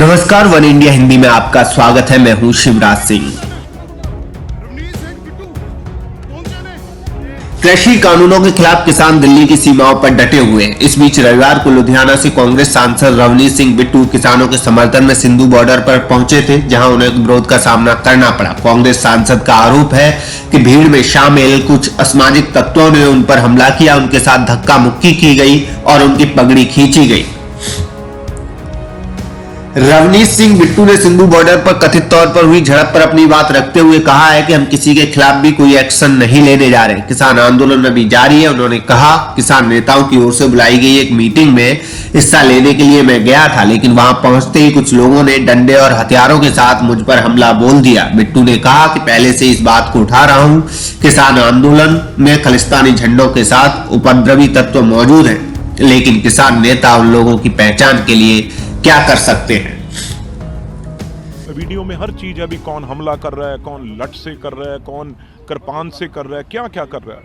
नमस्कार, one India Hindi में आपका स्वागत है। मैं हूं शिवराज सिंह। कृषि कानूनों के खिलाफ किसान दिल्ली की सीमाओं पर डटे हुए हैं। इस बीच रविवार को लुधियाना से कांग्रेस सांसद रवनीत सिंह बिट्टू किसानों के समर्थन में सिंधु बॉर्डर पर पहुंचे थे, जहां उन्हें विरोध का सामना करना पड़ा। कांग्रेस सांसद का आरोप है कि भीड़ में शामिल कुछ असामाजिक तत्वों ने उन पर हमला किया, उनके साथ धक्का मुक्की की गई और उनकी पगड़ी खींची गई। रवनीत सिंह बिट्टू ने सिंधु बॉर्डर पर कथित तौर पर हुई झड़प पर अपनी बात रखते हुए कहा है कि हम किसी के खिलाफ भी कोई एक्शन नहीं लेने जा रहे। किसान आंदोलन अभी जारी है। उन्होंने कहा, किसान नेताओं की ओर से बुलाई गई एक मीटिंग में हिस्सा लेने के लिए मैं गया था, लेकिन वहां पहुंचते ही कुछ लोगों ने डंडे और हथियारों के साथ मुझ पर हमला बोल दिया। बिट्टू ने कहा कि पहले से इस बात को उठा रहा हूं, किसान आंदोलन में खालिस्तानी झंडों के साथ उपद्रवी तत्व मौजूद हैं, लेकिन किसान नेता उन लोगों की पहचान के लिए क्या कर सकते हैं। वीडियो में हर चीज है, अभी कौन हमला कर रहा है, कौन लट से कर रहा है, कौन कृपान से कर रहा है, क्या क्या कर रहा है।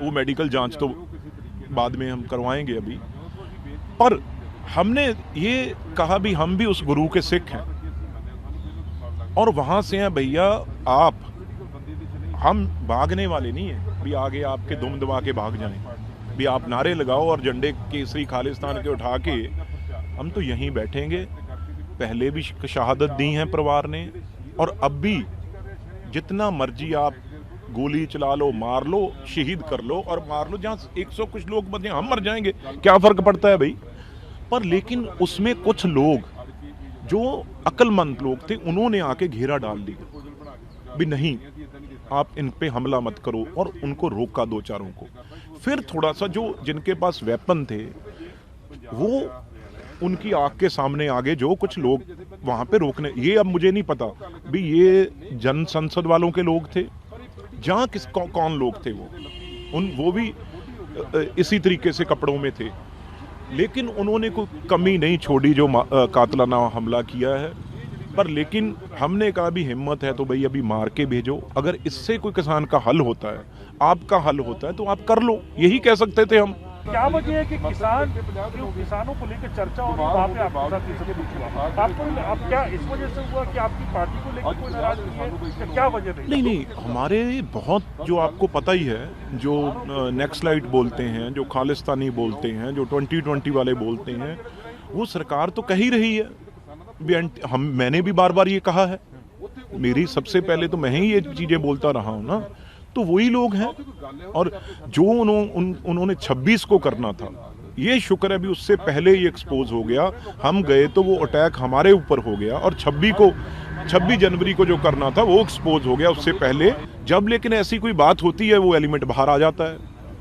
वो मेडिकल जांच तो बाद में हम करवाएंगे अभी। पर हमने ये कहा भी हम भी उस गुरु के सिख हैं और वहां से हैं भैया आप। हम भागने वाले नहीं है भी आगे आपके दुम दबा के भाग जाएं, भी आप नारे लगाओ और झंडे केसरी खालिस्तान के उठा के हम तो यहीं बैठेंगे। पहले भी शहादत दी है परिवार ने और अब भी जितना मर्जी आप गोली चला लो, मार लो, शहीद कर लो और मार लो। जहां 100 कुछ लोग बचे, हम मर जाएंगे, क्या फर्क पड़ता है भाई। पर लेकिन उसमें कुछ लोग जो अक्लमंद लोग थे उन्होंने आके घेरा डाल दिया भी नहीं, आप इन पे हमला मत करो और उनको रोका दो चारों को। फिर थोड़ा सा जो जिनके पास वेपन थे वो उनकी आंख के सामने आगे जो कुछ लोग वहां पे रोकने, ये अब मुझे नहीं पता भी ये जन संसद वालों के लोग थे, जहां कौन लोग थे वो भी इसी तरीके से कपड़ों में थे, लेकिन उन्होंने कोई कमी नहीं छोड़ी जो कातलाना हमला किया है। पर लेकिन हमने कहा भी हिम्मत है तो भाई अभी मार के भेजो। अगर इससे कोई किसान का हल होता है, आपका हल होता है तो आप कर लो, यही कह सकते थे हम। क्या वजह है कि किसानों को लेकर चर्चा हो रही है, वहाँ पे आपके साथ ये सब कुछ हुआ? आपको आप क्या इस वजह से हुआ कि आपकी पार्टी को लेकर कोई नाराजगी है, क्या वजह रही? नहीं, हमारे बहुत जो आपको पता ही है, जो नेक्सलाइट बोलते हैं, जो खालिस्तानी बोलते हैं, जो 2020 वाले बोलते हैं, वो सरकार तो कह ही रही है। मैंने भी बार बार ये कहा है, मेरी सबसे पहले तो मैं ही ये चीजें बोलता रहा हूँ ना, तो वही लोग हैं। और जो उन्होंने 26 को करना था, ये शुक्र है भी उससे पहले ही एक्सपोज हो गया। हम गए तो वो अटैक हमारे ऊपर हो गया और 26 जनवरी को जो करना था वो एक्सपोज हो गया उससे पहले। जब लेकिन ऐसी कोई बात होती है वो एलिमेंट बाहर आ जाता है,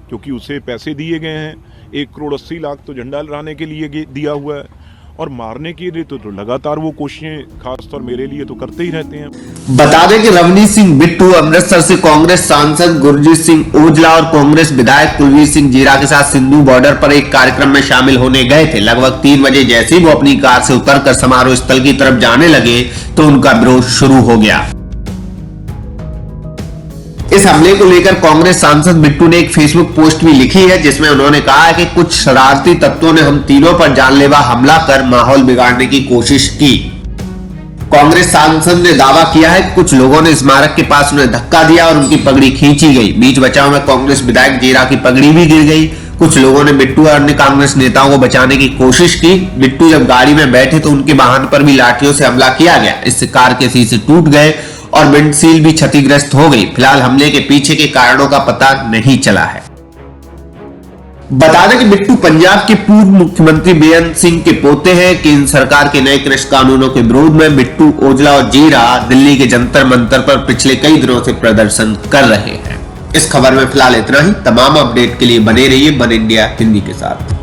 क्योंकि उसे पैसे दिए गए हैं। 1,80,00,000 तो झंडा लहराने के लिए दिया हुआ है और मारने के लिए तो लगातार वो कोशिशें खासतौर मेरे लिए तो करते ही रहते हैं। बता दें कि रवनीत सिंह बिट्टू अमृतसर से कांग्रेस सांसद गुरजीत सिंह ओजला और कांग्रेस विधायक कुलवीर सिंह जीरा के साथ सिंधु बॉर्डर पर एक कार्यक्रम में शामिल होने गए थे। लगभग 3 बजे जैसे ही वो अपनी कार से उतरकर समारोह स्थल की तरफ जाने लगे तो उनका विरोध शुरू हो गया। इस हमले को लेकर कांग्रेस सांसद बिट्टू ने एक फेसबुक पोस्ट भी लिखी है, जिसमें उन्होंने कहा है कि कुछ शरारती तत्वों ने हम तीनों पर जानलेवा हमला कर माहौल बिगाड़ने की कोशिश की। कांग्रेस सांसद ने दावा किया है कि कुछ लोगों ने स्मारक के पास उन्हें धक्का दिया और उनकी पगड़ी खींची गई। बीच बचाव में कांग्रेस विधायक जीरा की पगड़ी भी गिर गई। कुछ लोगों ने बिट्टू और अन्य कांग्रेस नेताओं को बचाने की कोशिश की। बिट्टू जब गाड़ी में बैठे तो उनके वाहन पर भी लाठियों से हमला किया गया। इससे कार के शीशे टूट गए और विंडशील्ड भी क्षतिग्रस्त हो गई। फिलहाल हमले के पीछे के कारणों का पता नहीं चला है। बता दें कि बिट्टू पंजाब के पूर्व मुख्यमंत्री बेअंत सिंह के पोते हैं। केंद्र सरकार के नए कृषि कानूनों के विरोध में बिट्टू, ओजला और जीरा दिल्ली के जंतर मंतर पर पिछले कई दिनों से प्रदर्शन कर रहे हैं। इस खबर में फिलहाल इतना ही। तमाम अपडेट के लिए बने रहिए वन इंडिया हिंदी के साथ।